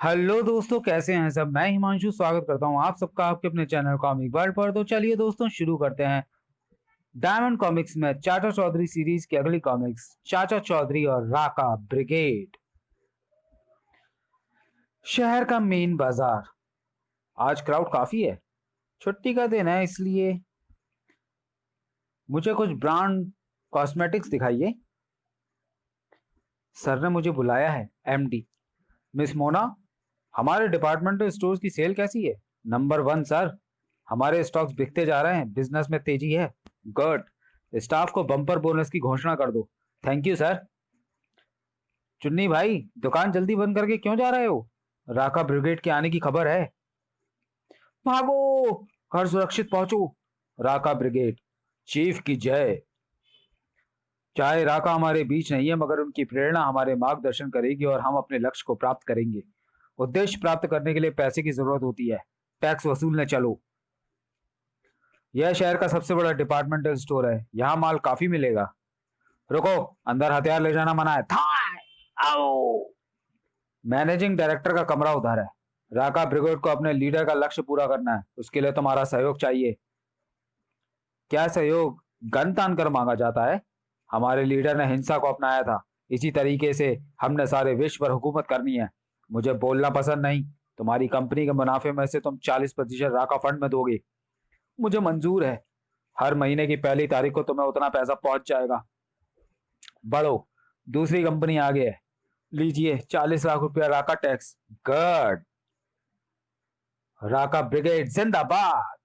Hello दोस्तों, कैसे हैं सब। मैं हिमांशु स्वागत करता हूं आप सबका आपके अपने चैनल कॉमिक वर्ल्ड पर। तो चलिए दोस्तों, शुरू करते हैं। डायमंड कॉमिक्स में चाचा चौधरी सीरीज की अगली कॉमिक्स, चाचा चौधरी और राका ब्रिगेड। शहर का मेन बाजार। आज क्राउड काफी है। छुट्टी का दिन है, इसलिए मुझे कुछ ब्रांड कॉस्मेटिक्स दिखाइए। सर ने मुझे बुलाया है। एमडी मिस मोना, हमारे डिपार्टमेंटल स्टोर्स की सेल कैसी है? Number 1 sir. हमारे स्टॉक्स बिकते जा रहे हैं, बिजनेस में तेजी है। गुड। स्टाफ को बम्पर बोनस की घोषणा कर दो। Thank you sir. चुन्नी भाई, दुकान जल्दी बंद करके क्यों जा रहे हो? राका ब्रिगेड के आने की खबर है। भागो, घर सुरक्षित पहुंचो। राका ब्रिगेड चीफ की जय। चाहे राका हमारे बीच नहीं है, मगर उनकी प्रेरणा हमारे मार्गदर्शन करेगी और हम अपने लक्ष्य को प्राप्त करेंगे। उद्देश्य प्राप्त करने के लिए पैसे की जरूरत होती है। टैक्स वसूलने चलो। यह शहर का सबसे बड़ा डिपार्टमेंटल स्टोर है, यहाँ माल काफी मिलेगा। रुको, अंदर हथियार ले जाना मना है। थाय! आओ! मैनेजिंग डायरेक्टर का कमरा उधर है। राका ब्रिगेड को अपने लीडर का लक्ष्य पूरा करना है, उसके लिए तुम्हारा सहयोग चाहिए। क्या सहयोग? गन तान कर मांगा जाता है। हमारे लीडर ने हिंसा को अपनाया था, इसी तरीके से हमने सारे विश्व पर हुकूमत करनी है। मुझे बोलना पसंद नहीं। तुम्हारी कंपनी के मुनाफे में से तुम 40% राका फंड में दोगे। मुझे मंजूर है। हर महीने की पहली तारीख को तुम्हें उतना पैसा पहुंच जाएगा। बढ़ो, दूसरी कंपनी आगे है। लीजिए 40 लाख रुपया राका टैक्स। गुड। राका ब्रिगेड जिंदाबाद।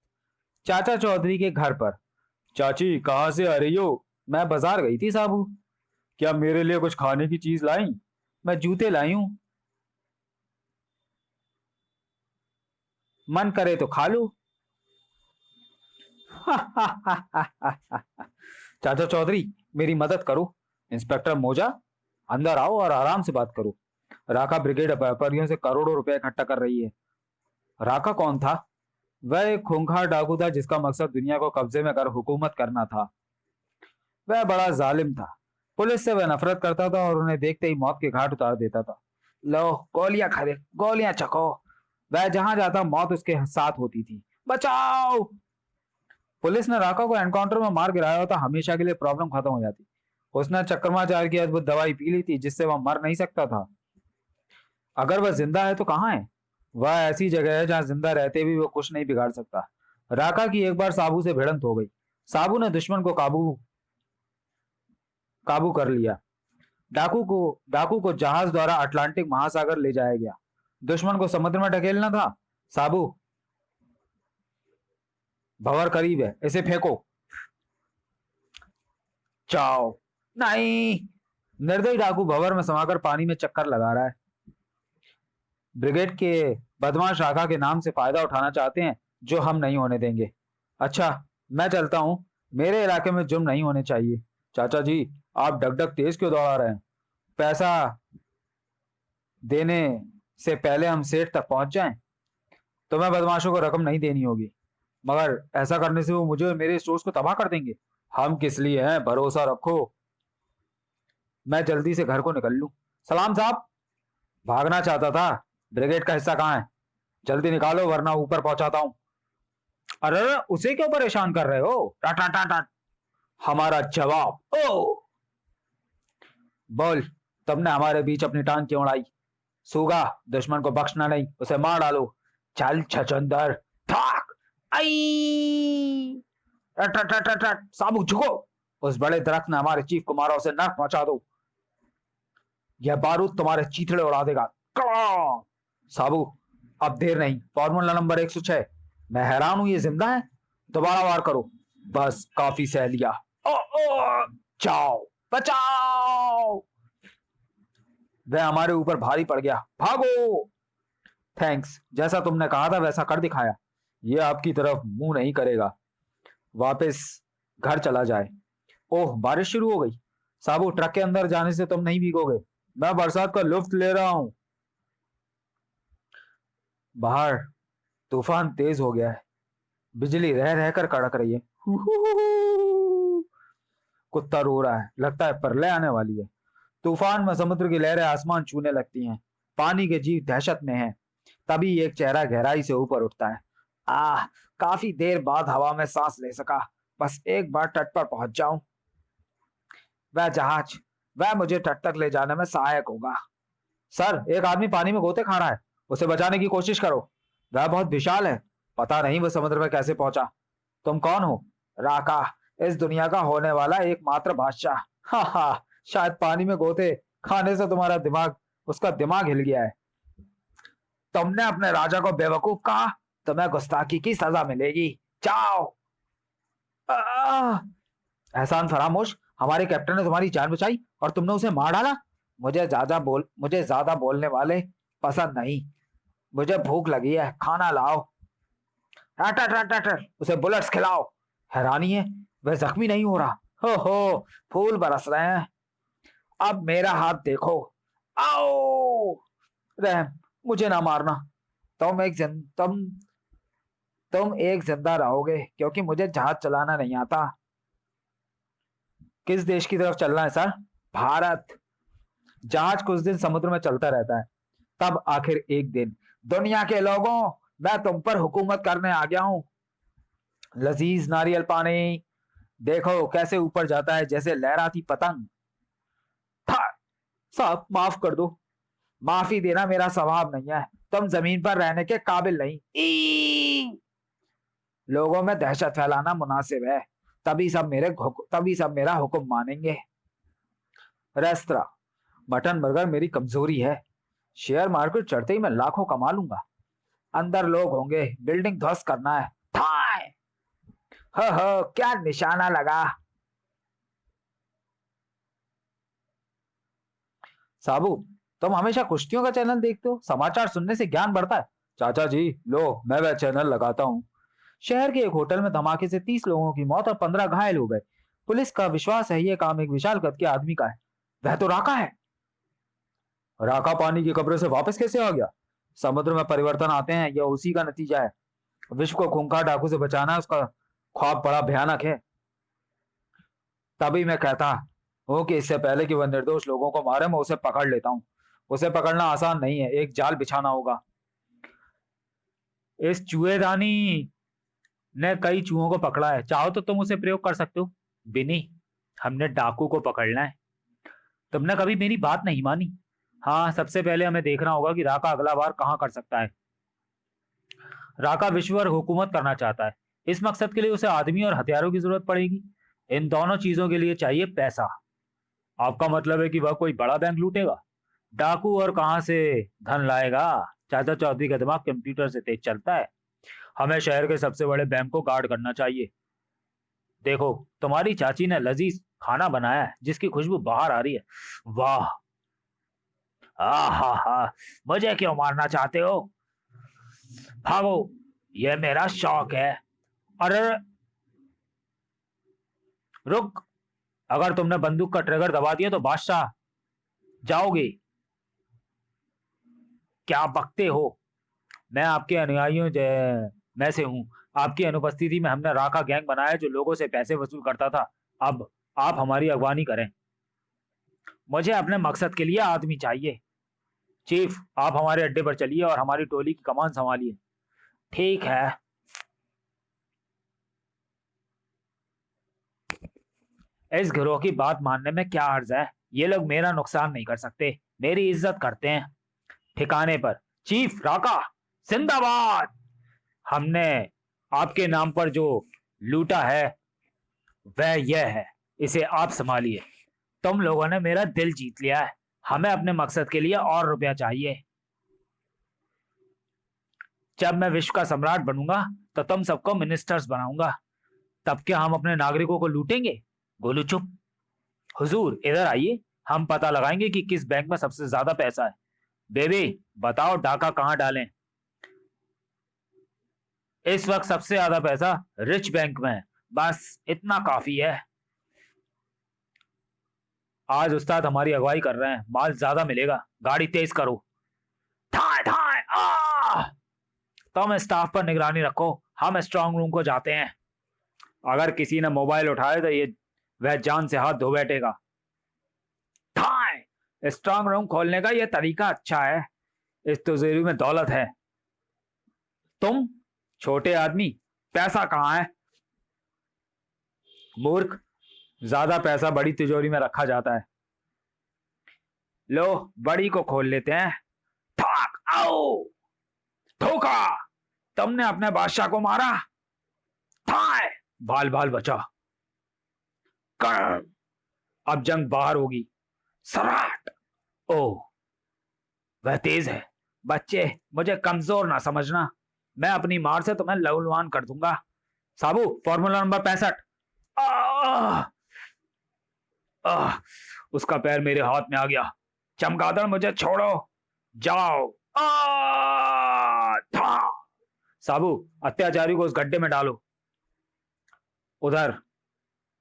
चाचा चौधरी के घर पर। चाची कहाँ से आ रही हो? मैं बाजार गई थी साबू। क्या मेरे लिए कुछ खाने की चीज लाई? मैं जूते लाई हूं। मन करे तो खा लो। चाचा चौधरी, मेरी मदद करो। इंस्पेक्टर मोजा, अंदर आओ और आराम से बात करो। राका ब्रिगेड व्यापारियों से करोड़ों रुपए इकट्ठा कर रही है। राका कौन था? वह एक खूंखार डाकू था जिसका मकसद दुनिया को कब्जे में कर हुकूमत करना था। वह बड़ा जालिम था। पुलिस से वह नफरत करता था और उन्हें देखते ही मौत के घाट उतार देता था। लो, गोलियां खा, गोलियां चखो। वह जहां जाता मौत उसके साथ होती थी। बचाओ! पुलिस ने राका को एनकाउंटर में मार गिराया होता, हमेशा के लिए प्रॉब्लम खत्म हो जाती। उसने चक्रमाचार की अद्भुत दवाई पी ली थी, जिससे वह मर नहीं सकता था। अगर वह जिंदा है तो कहाँ है? वह ऐसी जगह है जहां जिंदा रहते भी वो कुछ नहीं बिगाड़ सकता। राका की एक बार साबू से भिड़ंत हो गई। साबू ने दुश्मन को काबू काबू कर लिया। डाकू को जहाज द्वारा अटलांटिक महासागर ले जाया गया। दुश्मन को समुद्र में ढकेलना था। साबू, भंवर करीब है, इसे फेंको। चाओ। नहीं। निर्दयी डाकू भंवर में समाकर पानी में चक्कर लगा रहा है। ब्रिगेड के बदमाश शाखा के नाम से फायदा उठाना चाहते हैं, जो हम नहीं होने देंगे। अच्छा, मैं चलता हूं। मेरे इलाके में जुर्म नहीं होने चाहिए। चाचा जी, आप डग डग तेज क्यों दौड़ा रहे हैं? पैसा देने से पहले हम सेठ तक पहुंच जाएं। तुम्हें बदमाशों को रकम नहीं देनी होगी, मगर ऐसा करने से वो मुझे और मेरे स्टोर्स को तबाह कर देंगे। हम किस लिए हैं, भरोसा रखो। मैं जल्दी से घर को निकल लूं। सलाम साहब। भागना चाहता था। ब्रिगेड का हिस्सा कहाँ है? जल्दी निकालो वरना ऊपर पहुंचाता हूँ। अरे, उसे क्यों परेशान कर रहे हो? टाट टाट टाट टाट। हमारा जवाब। ओ बोल, तुमने हमारे बीच अपनी टांग क्यों अड़ाई? सूगा, दुश्मन को बख्शना नहीं, उसे मार डालो। चल छछंदर। ठाक! आई! रट रट रट रट रट, साबू झुको। उस बड़े दरख्त ने हमारे चीफ को मारा, उसे नर्क पहुंचा दो। यह बारूद तुम्हारे चीथड़े उड़ा देगा। कड़ाम! साबू, अब देर नहीं। Formula number 106। मैं हैरान हूं, ये जिंदा है। दोबारा वार करो। बस काफी सह लिया। ओ, ओ, जाओ, बचाओ! वह हमारे ऊपर भारी पड़ गया। भागो! थैंक्स, जैसा तुमने कहा था वैसा कर दिखाया। ये आपकी तरफ मुंह नहीं करेगा। वापस घर चला जाए। ओह, बारिश शुरू हो गई। साबू, ट्रक के अंदर जाने से तुम नहीं भीगोगे। मैं बरसात का लुत्फ ले रहा हूं। बाहर तूफान तेज हो गया है। बिजली रह रहकर कड़क रही है। कुत्ता रो रहा है, लगता है प्रलय आने वाली है। तूफान में समुद्र की लहरें आसमान छूने लगती हैं। पानी के जीव दहशत में हैं। तभी एक चेहरा गहराई से ऊपर उठता है। आह, काफी देर बाद हवा में सांस ले सका। बस एक बार तट पर पहुंच जाऊं। वह जहाज, वह मुझे तट तक ले जाने में सहायक होगा। सर, एक आदमी पानी में गोते खा रहा है। उसे बचाने की कोशिश करो। वह बहुत विशाल है। पता नहीं वह समुद्र में कैसे पहुंचा। तुम कौन हो? राका, इस दुनिया का होने वाला एकमात्र बादशाह। हा हा, शायद पानी में गोते खाने से तुम्हारा दिमाग, उसका दिमाग हिल गया है। तुमने अपने राजा को बेवकूफ कहा। तुम्हें गुस्ताखी की सजा मिलेगी। जाओ। आह! एहसान फरामोश, हमारे कैप्टन ने तुम्हारी जान बचाई और तुमने उसे मार डाला। मुझे ज्यादा बोलने वाले पसंद नहीं। मुझे भूख लगी है, खाना लाओ। उसे बुलेट्स खिलाओ। हैरानी है, वह जख्मी नहीं हो रहा। हो, फूल बरस रहे हैं। अब मेरा हाथ देखो। आओ! रहम, मुझे ना मारना। तुम एक जिन, तुम एक जिंदा रहोगे क्योंकि मुझे जहाज चलाना नहीं आता। किस देश की तरफ चलना है सर? भारत। जहाज कुछ दिन समुद्र में चलता रहता है। तब आखिर एक दिन, दुनिया के लोगों, मैं तुम पर हुकूमत करने आ गया हूं। लजीज नारियल पानी देखो कैसे ऊपर जाता है, जैसे लहराती पतंग। था, साहब माफ कर दो। माफी देना मेरा स्वभाव नहीं है। तुम जमीन पर रहने के काबिल नहीं। लोगों में दहशत फैलाना मुनासिब है। तभी सब मेरा हुक्म मानेंगे। रेस्तरा, मटन बर्गर मेरी कमजोरी है। शेयर मार्केट चढ़ते ही मैं लाखों कमा लूंगा। अंदर लोग होंगे, बिल्डिंग ध्वस्त करना है। थाय! हो, क्या निशाना लगा। साबू, तुम हमेशा कुश्तियों का चैनल देखते हो। समाचार सुनने से ज्ञान बढ़ता है। चाचा जी, लो मैं वह चैनल लगाता हूँ। शहर के एक होटल में धमाके से 30 लोगों की मौत और 15 घायल हो गए। पुलिस का विश्वास है ये काम एक विशाल कद के आदमी का है। वह तो राका है। राका पानी की कब्र से वापस कैसे आ गया? समुद्र में परिवर्तन आते हैं, यह उसी का नतीजा है। विश्व को खूंखार डाकू से बचाना उसका ख्वाब बड़ा भयानक है। तभी मैं कहता हूँ कि इससे पहले कि वह निर्दोष लोगों को मारे, मैं उसे पकड़ लेता हूँ। उसे पकड़ना आसान नहीं है, एक जाल बिछाना होगा। इस चूहेदानी ने कई चूहों को पकड़ा है। चाहो तो तुम उसे प्रयोग कर सकते हो। बिनी, हमने डाकू को पकड़ना है। तुमने कभी मेरी बात नहीं मानी। हाँ, सबसे पहले हमें देखना होगा कि राका अगला बार कहाँ कर सकता है। राका विश्व पर हुकूमत करना चाहता है। इस मकसद के लिए उसे आदमी और हथियारों की जरूरत पड़ेगी। इन दोनों चीजों के लिए चाहिए पैसा। आपका मतलब है कि वह कोई बड़ा बैंक लूटेगा? डाकू और कहां से धन लाएगा? चाचा चौधरी का दिमाग कंप्यूटर से तेज चलता है। हमें शहर के सबसे बड़े बैंक को गार्ड करना चाहिए। देखो, तुम्हारी चाची ने लजीज खाना बनाया है जिसकी खुशबू बाहर आ रही है। वाह! हा, मुझे क्यों मारना चाहते हो? भागो, यह मेरा शौक है। अरे रुक, अगर तुमने बंदूक का ट्रिगर दबा दिया तो बादशाह जाओगे। क्या बकते हो? मैं आपके अनुयायियों में से हूँ। आपकी अनुपस्थिति में हमने राका गैंग बनाया जो लोगों से पैसे वसूल करता था। अब आप हमारी अगवानी करें। मुझे अपने मकसद के लिए आदमी चाहिए। चीफ, आप हमारे अड्डे पर चलिए और हमारी टोली की कमान संभालिए। ठीक है। इस गिरोह की बात मानने में क्या अर्ज है? ये लोग मेरा नुकसान नहीं कर सकते, मेरी इज्जत करते हैं। ठिकाने पर। चीफ राका जिंदाबाद। हमने आपके नाम पर जो लूटा है वह यह है, इसे आप संभालिए। तुम लोगों ने मेरा दिल जीत लिया है। हमें अपने मकसद के लिए और रुपया चाहिए। जब मैं विश्व का सम्राट बनूंगा तो तुम सबको मिनिस्टर्स बनाऊंगा। तब क्या हम अपने नागरिकों को लूटेंगे? गोलू चुप। हुजूर इधर आइए, हम पता लगाएंगे कि किस बैंक में सबसे ज्यादा पैसा है। बेबी, बताओ डाका कहां डालें? इस वक्त सबसे ज्यादा पैसा रिच बैंक में है। बस इतना काफी है। आज उस्ताद हमारी अगुवाई कर रहे हैं, माल ज्यादा मिलेगा। गाड़ी तेज करो। ठाए ठाए आ! तुम स्टाफ पर निगरानी रखो, हम स्ट्रांग रूम को जाते हैं। अगर किसी ने मोबाइल उठाए तो ये वह जान से हाथ धो बैठेगा। ठाए! स्ट्रांग रूम खोलने का यह तरीका अच्छा है। इस तिजोरी में दौलत है। तुम छोटे आदमी, पैसा कहाँ है? मूर्ख, ज्यादा पैसा बड़ी तिजोरी में रखा जाता है। लो, बड़ी को खोल लेते हैं। ठाक आओ, ठोका, तुमने अपने बादशाह को मारा। थाए, बाल बाल बचा। कर, अब जंग बाहर होगी। सराट, ओ, वह तेज है। बच्चे, मुझे कमजोर ना समझना, मैं अपनी मार से तुम्हें लहूलुहान कर दूंगा। साबू, फॉर्मूला नंबर 65। आह! आह! उसका पैर मेरे हाथ में आ गया। चमगादड़, मुझे छोड़ो, जाओ। था। साबू, अत्याचारी को उस गड्ढे में डालो, उधर,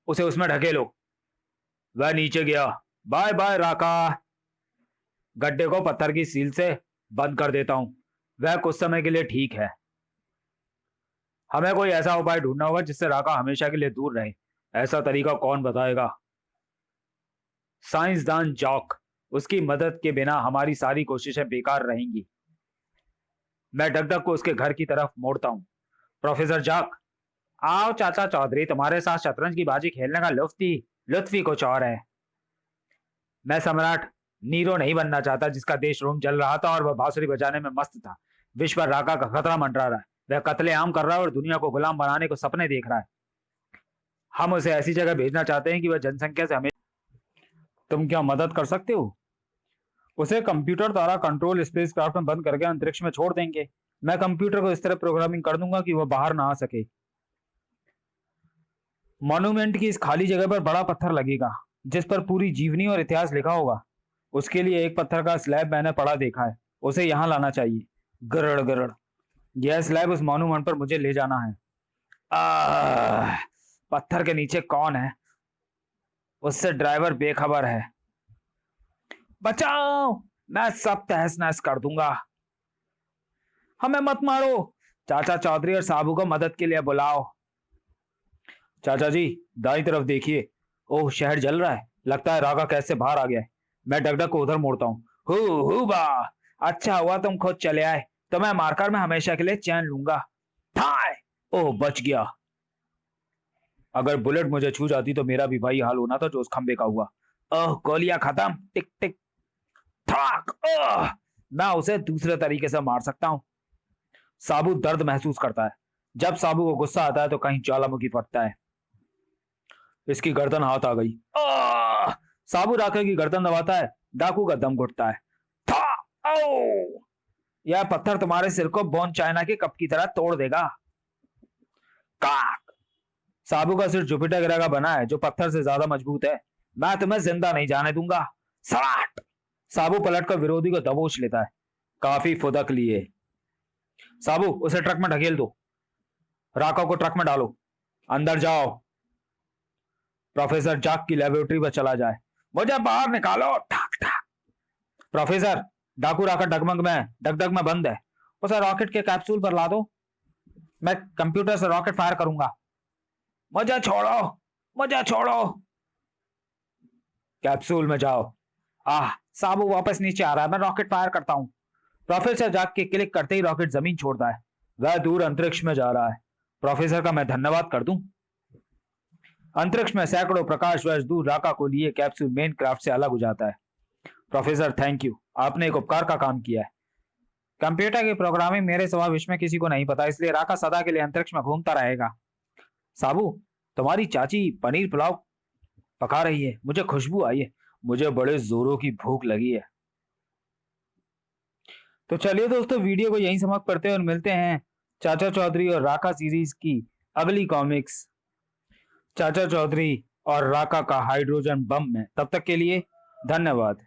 उसे उसमें ढकेलो। वह नीचे गया। बाय बाय राका। गड्ढे को पत्थर की सील से बंद कर देता हूं। वह कुछ समय के लिए ठीक है। हमें कोई ऐसा उपाय ढूंढना होगा जिससे राका हमेशा के लिए दूर रहे। ऐसा तरीका कौन बताएगा? साइंसदान जॉक। उसकी मदद के बिना हमारी सारी कोशिशें बेकार रहेंगी। मैं डगडग को उसके घर की तरफ मोड़ता हूं। प्रोफेसर जॉक, आओ चाचा चौधरी, तुम्हारे साथ शतरंज की बाजी खेलने का लुत्फ ही कुछ और है। मैं सम्राट नीरो नहीं बनना चाहता जिसका देश रोम जल रहा था और वह बांसुरी बजाने में मस्त था। विश्व पर राका का खतरा मंडरा रहा है। वह कत्लेआम कर रहा है और दुनिया को गुलाम बनाने को सपने देख रहा है। हम उसे ऐसी जगह भेजना चाहते हैं कि वह जनसंख्या से हमें। तुम क्या मदद कर सकते हो? उसे कंप्यूटर द्वारा कंट्रोल स्पेसक्राफ्ट में बंद करके अंतरिक्ष में छोड़ देंगे। मैं कंप्यूटर को इस तरह प्रोग्रामिंग कर दूंगा कि वह बाहर ना आ सके। मॉन्यूमेंट की इस खाली जगह पर बड़ा पत्थर लगेगा जिस पर पूरी जीवनी और इतिहास लिखा होगा। उसके लिए एक पत्थर का स्लैब मैंने पड़ा देखा है, उसे यहां लाना चाहिए। गरड़ गरड़, यह स्लैब उस मॉन्यूमेंट पर मुझे ले जाना है। पत्थर के नीचे कौन है? उससे ड्राइवर बेखबर है। बचाओ, मैं सब तहस नहस कर दूंगा। हमें मत मारो। चाचा चौधरी और साबू को मदद के लिए बुलाओ। चाचा जी, दाईं तरफ देखिए। ओह, शहर जल रहा है। लगता है राका कैसे बाहर आ गया है। मैं डगडग को उधर मोड़ता हूँ। हु बा, अच्छा हुआ तुम खुद चले आए, तो मैं मारकर मैं हमेशा के लिए चैन लूंगा। थाय, ओह बच गया। अगर बुलेट मुझे छू जाती तो मेरा भी वही हाल होना था जो उस खंबे का हुआ। ओह, गोलियां खत्म। टिक टिक ठाक। ओह, मैं उसे दूसरे तरीके से मार सकता हूँ। साबू दर्द महसूस करता है। जब साबू को गुस्सा आता है तो कहीं ज्वालामुखी फटता है। इसकी गर्दन हाथ आ गई। साबू राका की गर्दन दबाता है। डाकू का दम घुटता है। था, ओ! यह पत्थर तुम्हारे सिर को बोन चाइना के कप की तरह तोड़ देगा। काक! साबू का सिर जुपिटर ग्रह का बना है जो पत्थर से ज्यादा मजबूत है। मैं तुम्हें जिंदा नहीं जाने दूंगा। सलाट! साबू पलटकर विरोधी को दबोच लेता है। काफी फुदक लिए। साबू, उसे ट्रक में ढकेल दो। राका को ट्रक में डालो। अंदर जाओ। प्रोफेसर जॉक की लेबोरेटरी पर चला जाए। मुझे बाहर निकालो। ठाक ठाक। प्रोफेसर, डाकू राका डगडग में बंद है। उसे रॉकेट के कैप्सूल पर ला दो। मैं कंप्यूटर से रॉकेट फायर करूंगा। मुझे छोड़ो, मुझे छोड़ो। कैप्सूल में जाओ। साबू वापस नीचे आ रहा है। मैं रॉकेट फायर करता हूं। प्रोफेसर जॉक के क्लिक करते ही रॉकेट जमीन छोड़ता है। वह दूर अंतरिक्ष में जा रहा है। प्रोफेसर का मैं धन्यवाद कर दूं। अंतरिक्ष में सैकड़ों प्रकाश वर्ष दूर राका को लिए कैप्सूल मेन क्राफ्ट से अलग हो जाता है। प्रोफेसर, थैंक यू, आपने एक उपकार का काम किया है। कंप्यूटर की प्रोग्रामिंग मेरे सिवा विश्व में किसी को नहीं पता, इसलिए राका सदा के लिए अंतरिक्ष में घूमता रहेगा। साबू, तुम्हारी चाची पनीर पुलाव पका रही है, मुझे खुशबू आई है। मुझे बड़े जोरों की भूख लगी है। तो चलिए दोस्तों, वीडियो को यहीं समाप्त करते हैं और मिलते हैं चाचा चौधरी और राका सीरीज की अगली कॉमिक्स चाचा चौधरी और राका का हाइड्रोजन बम में। तब तक के लिए धन्यवाद।